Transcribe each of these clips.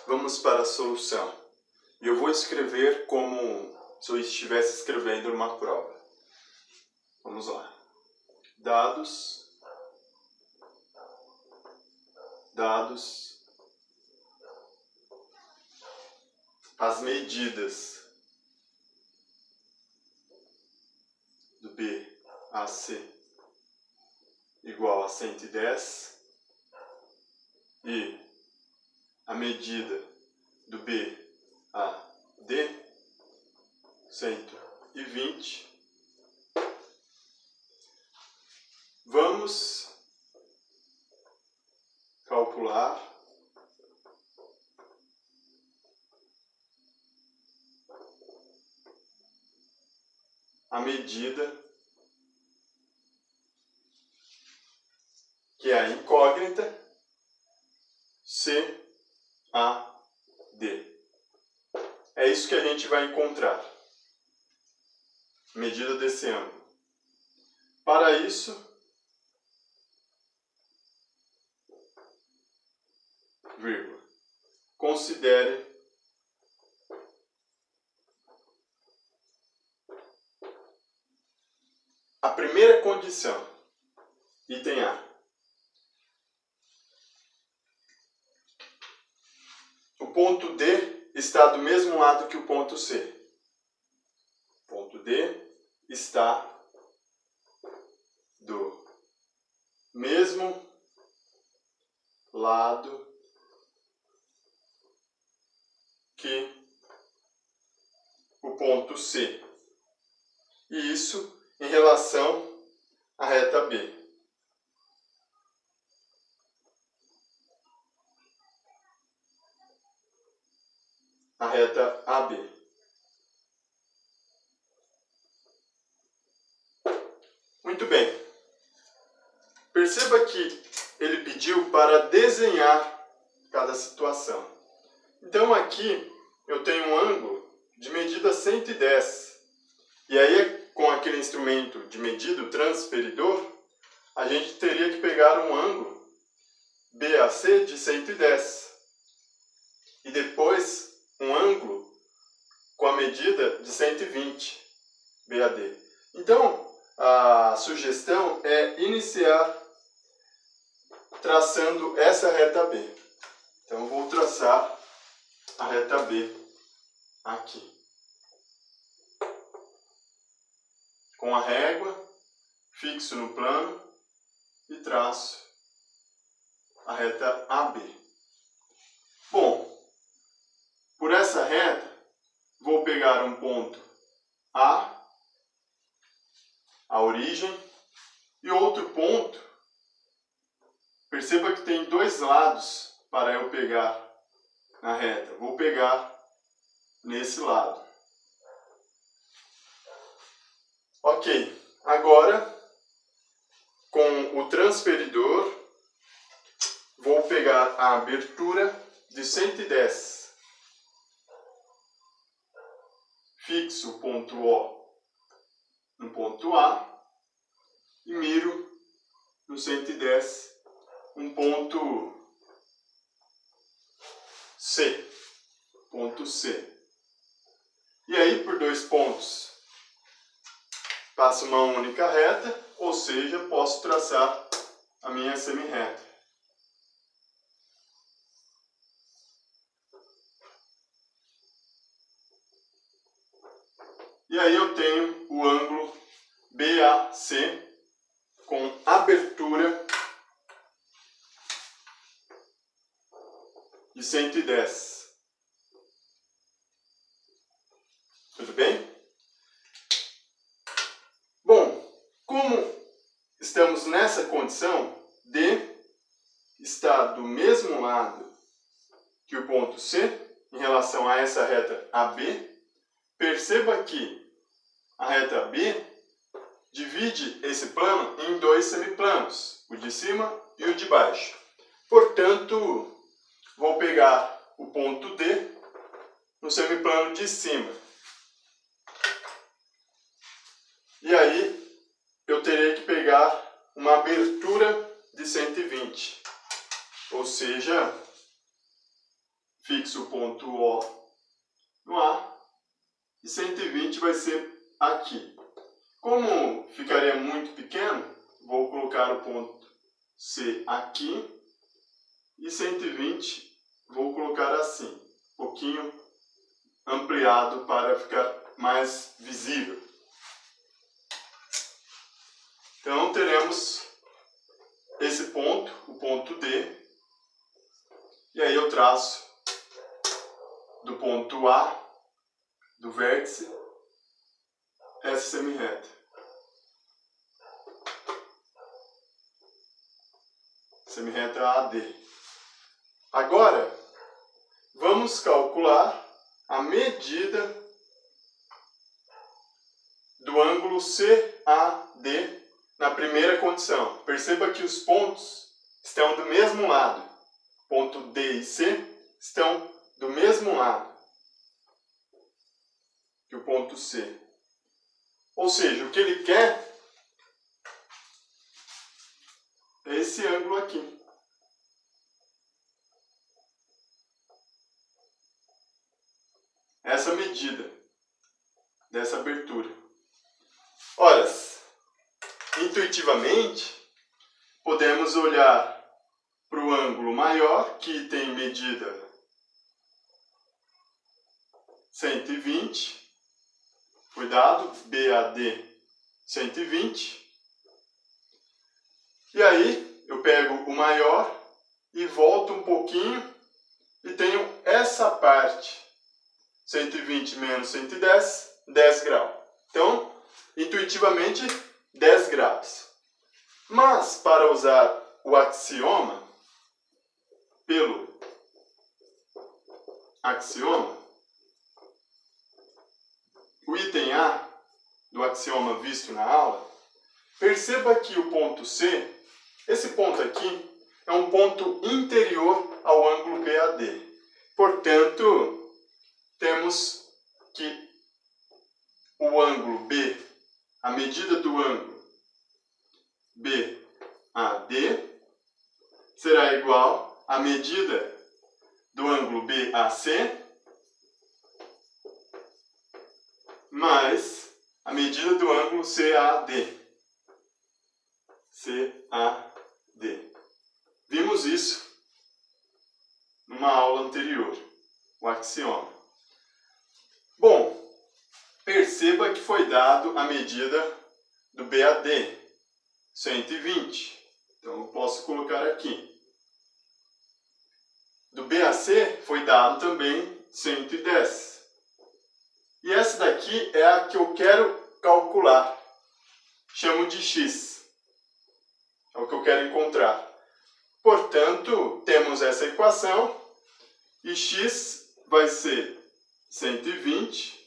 Vamos para a solução. Eu vou escrever como se eu estivesse escrevendo uma prova. Vamos lá. Dados, as medidas do BAC igual a 110 e a medida do BAD 120. Vamos calcular a medida que é a incógnita CAD. É isso que a gente vai encontrar. Medida desse ângulo. Para isso, vírgula, considere a primeira condição, item A. O ponto D está do mesmo lado que o ponto C. O ponto D está do mesmo lado que o ponto C. E isso em relação à reta B. A reta AB. Muito bem. Perceba que ele pediu para desenhar cada situação. Então aqui eu tenho um ângulo de medida 110. E aí, com aquele instrumento de medida, o transferidor, a gente teria que pegar um ângulo BAC de 110. E depois um ângulo com a medida de 120 BAD. Então, a sugestão é iniciar traçando essa reta B. Então, eu vou traçar a reta B aqui. Com a régua, fixo no plano e traço a reta AB. Bom, por essa reta, vou pegar um ponto A, a origem, e outro ponto. Perceba que tem dois lados para eu pegar na reta. Vou pegar nesse lado. Ok, agora com o transferidor vou pegar a abertura de 110. Fixo o ponto O no ponto A e miro no 110 um ponto C. Ponto C. E aí, por dois pontos, passo uma única reta, ou seja, posso traçar a minha semirreta. E aí eu tenho o ângulo BAC com abertura de 110. Tudo bem? Bom, como estamos nessa condição, D está do mesmo lado que o ponto C em relação a essa reta AB, perceba que a reta B divide esse plano em dois semiplanos, o de cima e o de baixo. Portanto, vou pegar o ponto D no semiplano de cima. E aí, eu terei que pegar uma abertura de 120. Ou seja, fixo o ponto O no A e 120 vai ser aqui. Como ficaria muito pequeno, vou colocar o ponto C aqui e 120 vou colocar assim, um pouquinho ampliado para ficar mais visível. Então teremos esse ponto, o ponto D, e aí eu traço do ponto A, do vértice, essa semirreta. Semirreta AD. Agora, vamos calcular a medida do ângulo CAD na primeira condição. Perceba que os pontos estão do mesmo lado. Ponto D e C estão do mesmo lado que o ponto C. Ou seja, o que ele quer é esse ângulo aqui. Essa medida dessa abertura. Ora, intuitivamente, podemos olhar para o ângulo maior, que tem medida 120. Cuidado, BAD 120. E aí, eu pego o maior e volto um pouquinho e tenho essa parte. 120 menos 110, 10 graus. Então, intuitivamente, 10 graus. Mas, para usar o axioma, pelo axioma, o item A do axioma visto na aula, perceba que o ponto C, esse ponto aqui, é um ponto interior ao ângulo BAD. Portanto, temos que o ângulo B, a medida do ângulo BAD, será igual à medida do ângulo BAC mais a medida do ângulo CAD. CAD. Vimos isso numa aula anterior, o axioma. Bom, perceba que foi dado a medida do BAD, 120. Então, eu posso colocar aqui. Do BAC foi dado também 110. E essa daqui é a que eu quero calcular. Chamo de X. É o que eu quero encontrar. Portanto, temos essa equação. E X vai ser 120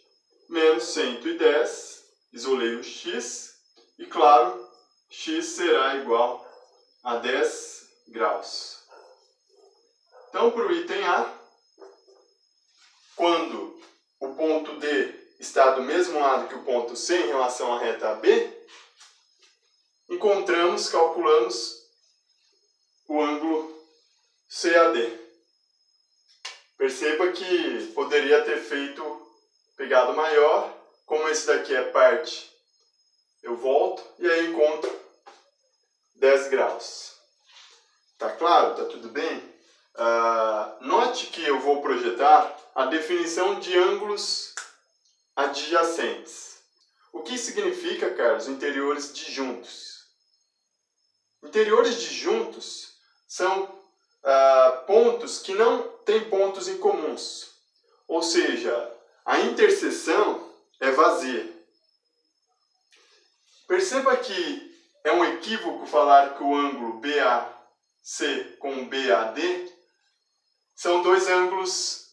menos 110. Isolei o X. E, claro, X será igual a 10 graus. Então, para o item A, quando o ponto D está do mesmo lado que o ponto C em relação à reta AB, calculamos o ângulo CAD. Perceba que poderia ter pegado maior, como esse daqui é parte, eu volto e aí encontro 10 graus. Tá claro? Tá tudo bem? Note que eu vou projetar a definição de ângulos adjacentes. O que significa, Carlos, interiores disjuntos? Interiores disjuntos são pontos que não têm pontos em comuns. Ou seja, a interseção é vazia. Perceba que é um equívoco falar que o ângulo BAC com BAD são dois ângulos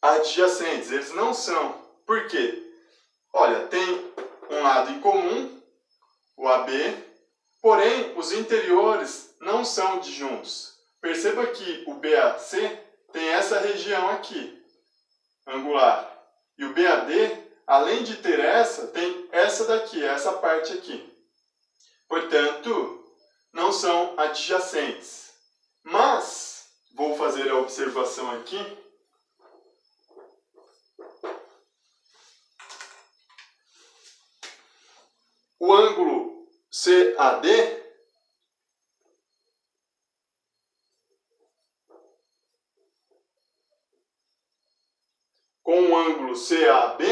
adjacentes. Eles não são. Por quê? Olha, tem um lado em comum, o AB, porém os interiores não são disjuntos. Perceba que o BAC tem essa região aqui, angular. E o BAD, além de ter essa, tem essa daqui, essa parte aqui. Portanto, não são adjacentes. Mas, vou fazer a observação aqui, o ângulo CAD com o ângulo CAB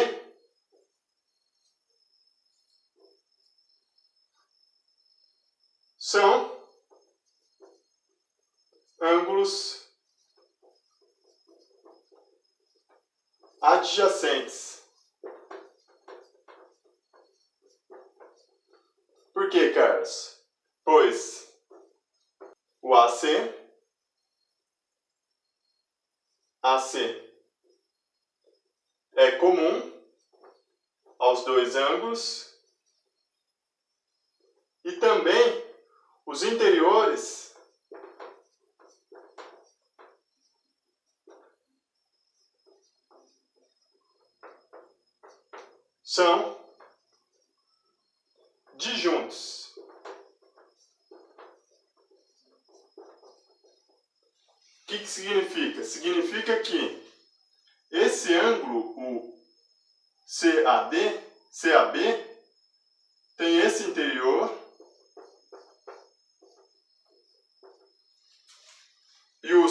são ângulos adjacentes. Por que, Carlos? Pois o AC é comum aos dois ângulos e também os interiores são disjuntos. O que significa? Significa que esse ângulo, o CAB, tem esse interior e o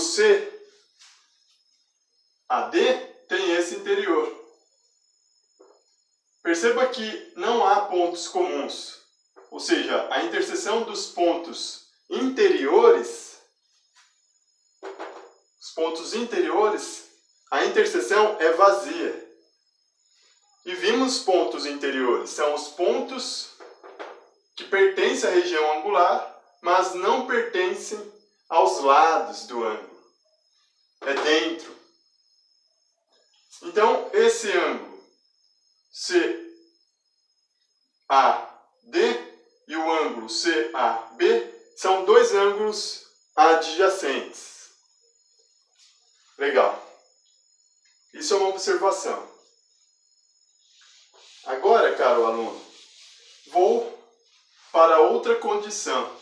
CAD tem esse interior. Perceba que não há pontos comuns, ou seja, a interseção dos pontos interiores, a interseção é vazia. E vimos pontos interiores, são os pontos que pertencem à região angular, mas não pertencem aos lados do ângulo. É dentro. Então, esse ângulo CAD e o ângulo CAB são dois ângulos adjacentes. Legal. Isso é uma observação. Agora, caro aluno, vou para outra condição.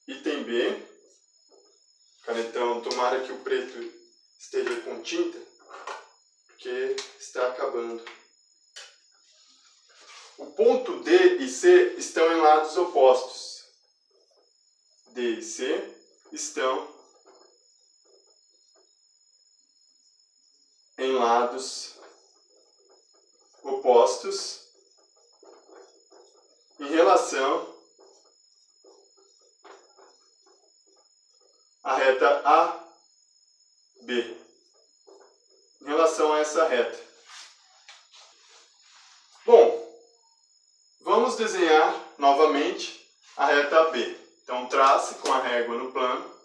Item B. Canetão, tomara que o preto esteja com tinta, porque está acabando. O ponto D e C estão em lados opostos. D e C estão em lados opostos em relação à reta AB. Em relação a essa reta. Bom, vamos desenhar novamente a reta AB. Então, trace com a régua no plano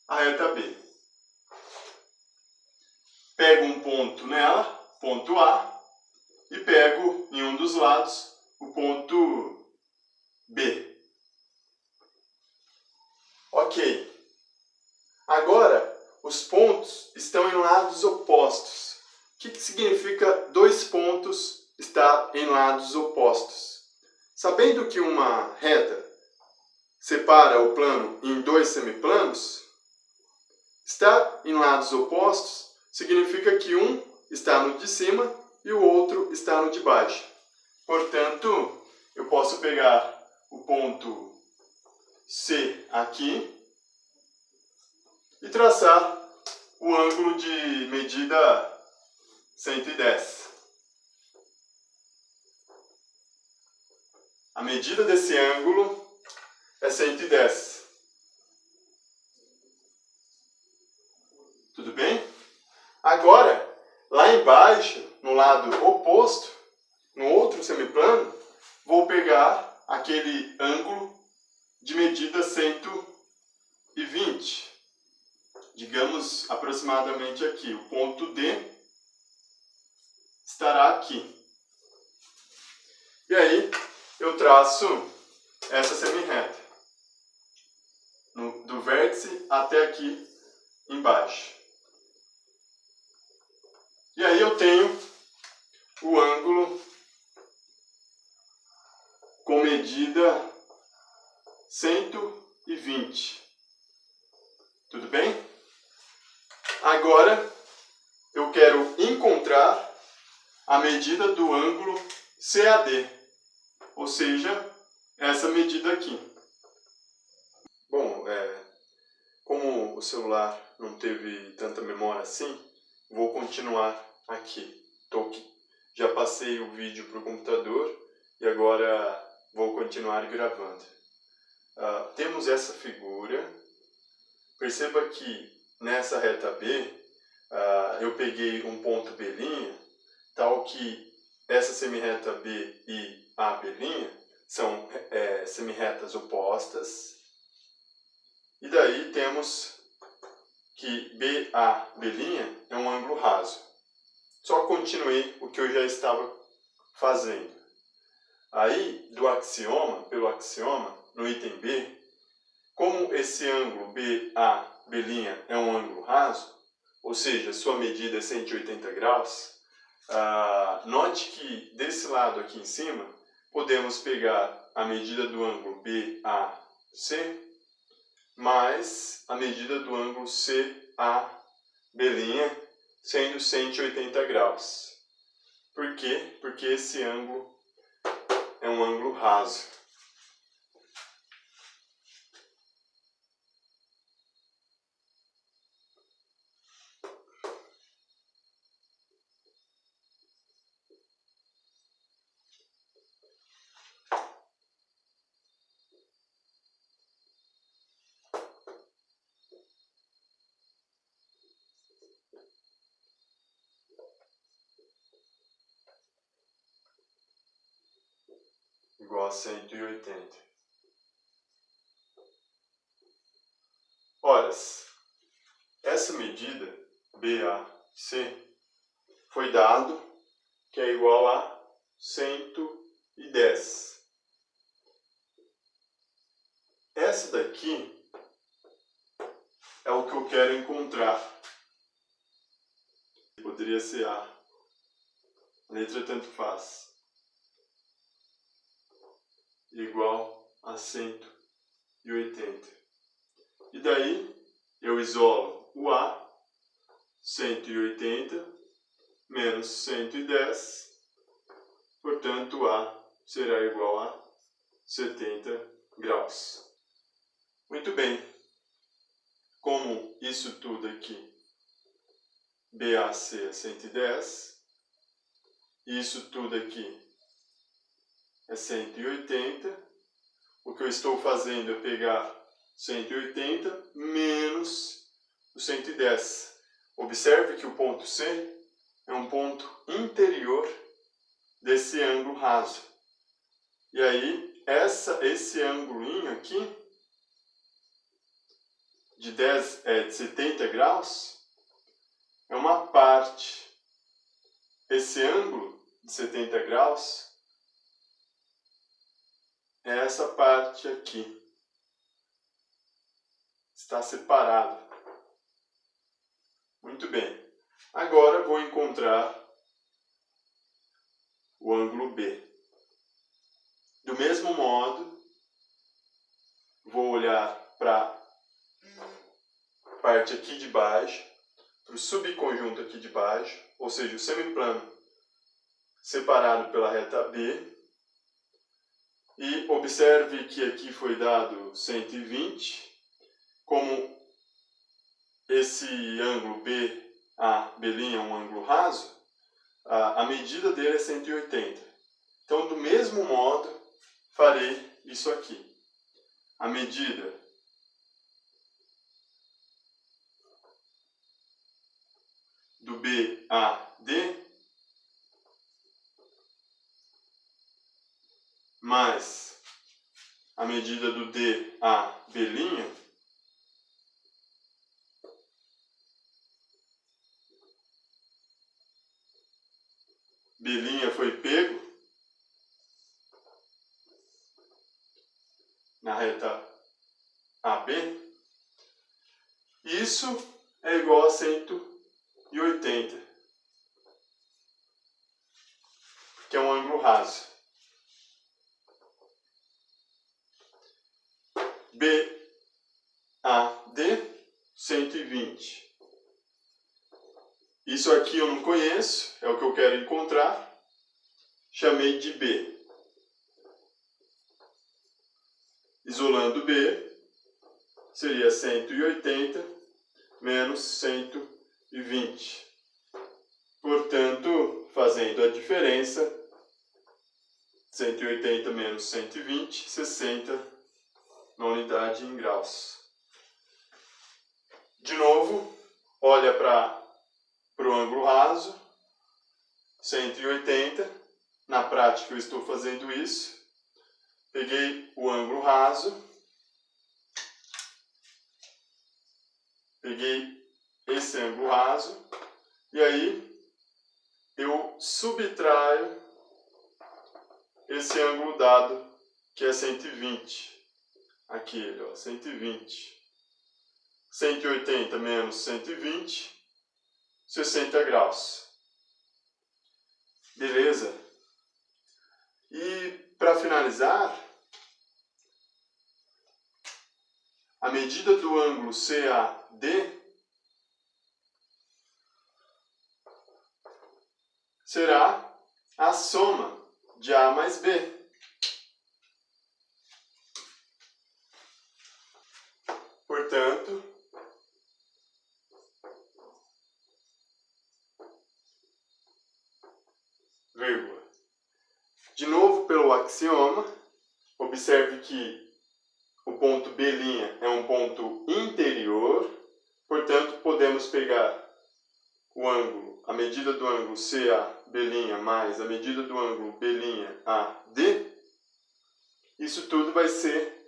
a reta B. Pego um ponto nela, ponto A, e pego em um dos lados o ponto B. Ok. Agora, os pontos estão em lados opostos. O que significa dois pontos estar em lados opostos? Sabendo que uma reta separa o plano em dois semiplanos, estar em lados opostos significa que um está no de cima e o outro está no de baixo. Portanto, eu posso pegar o ponto C aqui e traçar o ângulo de medida 110. A medida desse ângulo é 110. Tudo bem? Agora, lá embaixo, no lado oposto, no outro semiplano, vou pegar aquele ângulo de medida 120. Digamos aproximadamente aqui. O ponto D estará aqui. E aí, eu traço essa semirreta. Do vértice até aqui embaixo. E aí eu tenho o ângulo com medida 120. Tudo bem? Agora eu quero encontrar a medida do ângulo CAD, ou seja, essa medida aqui. Bom, como o celular não teve tanta memória assim, vou continuar aqui. Já passei o vídeo para o computador e agora vou continuar gravando. Temos essa figura. Perceba que nessa reta B, eu peguei um ponto B', tal que essa semirreta B e a B' são semirretas opostas. E daí temos que BAB' é um ângulo raso. Só continuei o que eu já estava fazendo. Aí, pelo axioma, no item B, como esse ângulo BAB' é um ângulo raso, ou seja, sua medida é 180 graus, note que desse lado aqui em cima, podemos pegar a medida do ângulo BAC mais a medida do ângulo CAB', sendo 180 graus. Por quê? Porque esse ângulo é um ângulo raso. Igual a 180. Ora, essa medida, BAC, foi dado que é igual a 110. Essa daqui é o que eu quero encontrar. Poderia ser A. A letra tanto faz. Igual a 180. E daí eu isolo o A, 180 menos 110, portanto A será igual a 70 graus. Muito bem, como isso tudo aqui, BAC é 110, isso tudo aqui é 180, o que eu estou fazendo é pegar 180 menos o 110. Observe que o ponto C é um ponto interior desse ângulo raso. E aí, esse ângulo aqui, de 70 graus, é uma parte. Esse ângulo de 70 graus é essa parte aqui. Está separado. Muito bem. Agora vou encontrar o ângulo B. Do mesmo modo, vou olhar para a parte aqui de baixo, para o subconjunto aqui de baixo, ou seja, o semiplano separado pela reta B. E observe que aqui foi dado 120. Como esse ângulo BAB' é um ângulo raso, a medida dele é 180. Então, do mesmo modo, farei isso aqui. A medida do BAD mais a medida do DAB', B' foi pego na reta AB, isso é igual a 180, que é um ângulo raso. BAD, 120. Isso aqui eu não conheço, é o que eu quero encontrar. Chamei de B. Isolando B, seria 180 menos 120. Portanto, fazendo a diferença, 180 menos 120, 60 na unidade em graus. De novo, olha para o ângulo raso, 180. Na prática eu estou fazendo isso. Peguei o ângulo raso, peguei esse ângulo raso, e aí eu subtraio esse ângulo dado, que é 120. Aquele, ó, 120. 180 menos 120, 60 graus. Beleza? E para finalizar, a medida do ângulo CAD será a soma de A mais B. Portanto, vírgula. De novo, pelo axioma, observe que o ponto B' é um ponto interior, portanto, podemos pegar o ângulo, a medida do ângulo CAB' mais a medida do ângulo B'AD. Isso tudo vai ser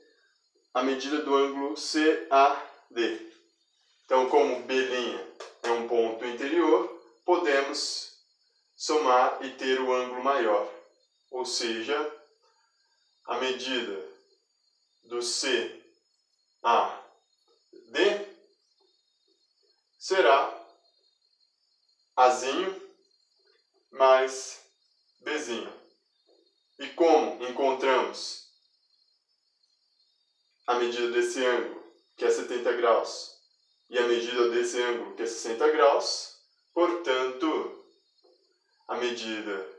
a medida do ângulo CAD. Então, como B' é um ponto interior, podemos somar e ter o ângulo maior. Ou seja, a medida do CAD será Azinho mais Bzinho. E como encontramos a medida desse ângulo, que é 70 graus, e a medida desse ângulo, que é 60 graus, portanto, a medida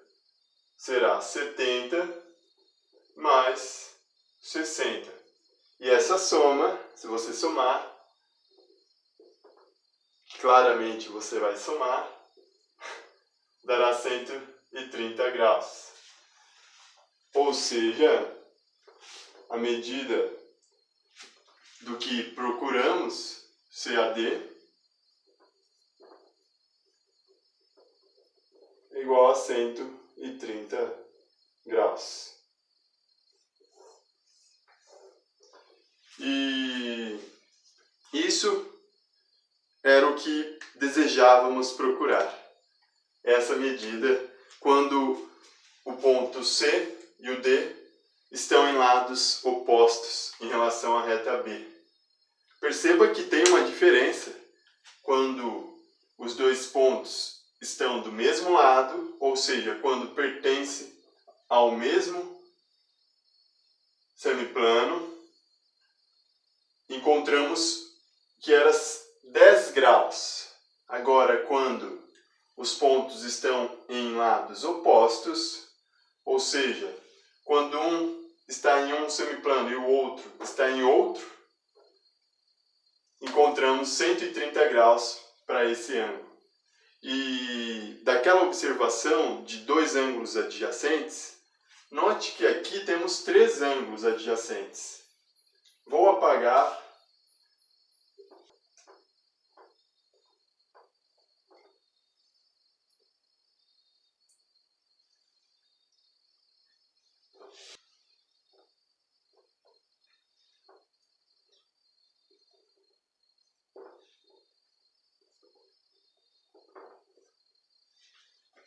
será 70 mais 60. E essa soma, se você somar, claramente você vai somar, dará 130 graus. Ou seja, a medida do que procuramos, CAD, é igual a 130 graus. E isso era o que desejávamos procurar. Essa medida quando o ponto C e o D estão em lados opostos em relação à reta B. Perceba que tem uma diferença quando os dois pontos estão do mesmo lado, ou seja, quando pertencem ao mesmo semiplano. Encontramos que era 10 graus. Agora, quando os pontos estão em lados opostos, ou seja, quando um está em um semiplano e o outro está em outro, encontramos 130 graus para esse ângulo. E daquela observação de dois ângulos adjacentes, note que aqui temos 3 ângulos adjacentes. Vou apagar.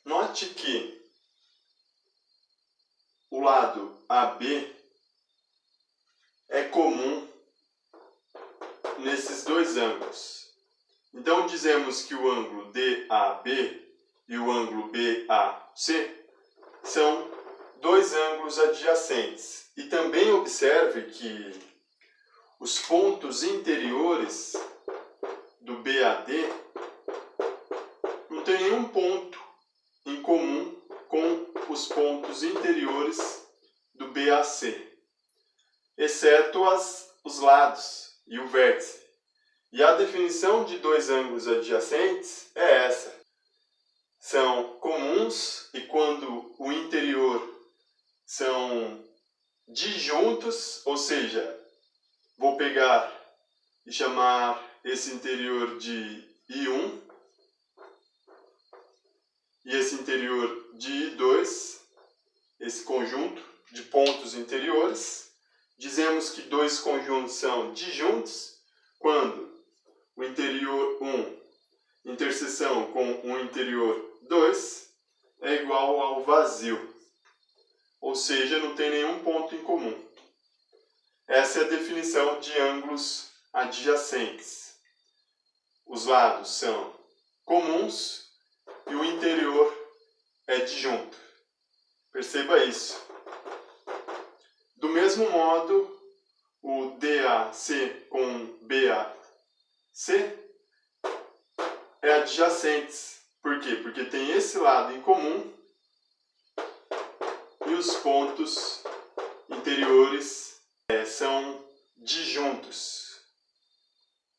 Note que o lado AB é comum nesses dois ângulos. Então dizemos que o ângulo DAB e o ângulo BAC são dois ângulos adjacentes. E também observe que os pontos interiores do BAD não tem nenhum ponto em comum com os pontos interiores do BAC, exceto os lados e o vértice. E a definição de dois ângulos adjacentes é essa. São comuns e quando o interior são disjuntos, ou seja, vou pegar e chamar esse interior de I1 e esse interior de I2, esse conjunto de pontos interiores. Dizemos que dois conjuntos são disjuntos quando o interior 1 interseção com o interior 2 é igual ao vazio, ou seja, não tem nenhum ponto em comum. Essa é a definição de ângulos adjacentes. Os lados são comuns e o interior é disjunto. Perceba isso. Do mesmo modo, o DAC com BAC é adjacentes. Por quê? Porque tem esse lado em comum e os pontos interiores são disjuntos.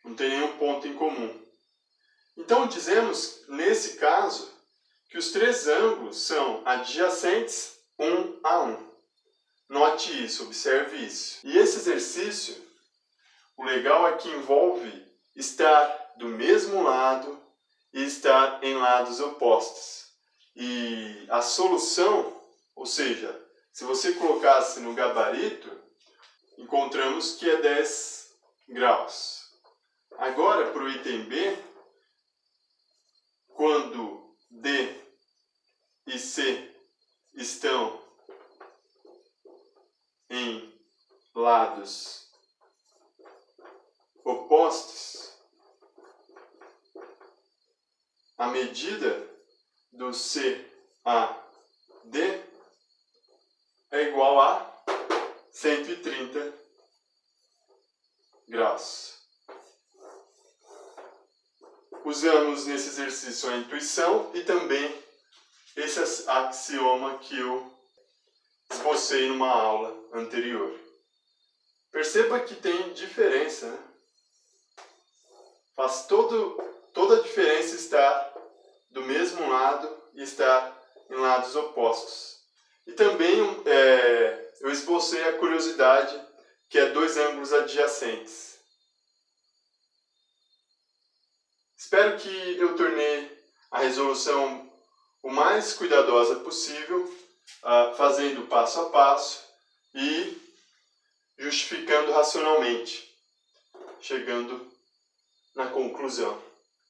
Não tem nenhum ponto em comum. Então dizemos, nesse caso, que os três ângulos são adjacentes um a um. Note isso, observe isso. E esse exercício, o legal é que envolve estar do mesmo lado e estar em lados opostos. E a solução, ou seja, se você colocasse no gabarito, encontramos que é 10 graus. Agora, para o item B, quando D e C estão em lados opostos, a medida do CAD é igual a 130 graus. Usamos nesse exercício a intuição e também esse axioma que eu esbocei numa aula anterior. Perceba que tem diferença, né? Faz toda a diferença estar do mesmo lado e estar em lados opostos. E também eu esbocei a curiosidade que é dois ângulos adjacentes. Espero que eu tornei a resolução o mais cuidadosa possível, fazendo passo a passo e justificando racionalmente, chegando na conclusão.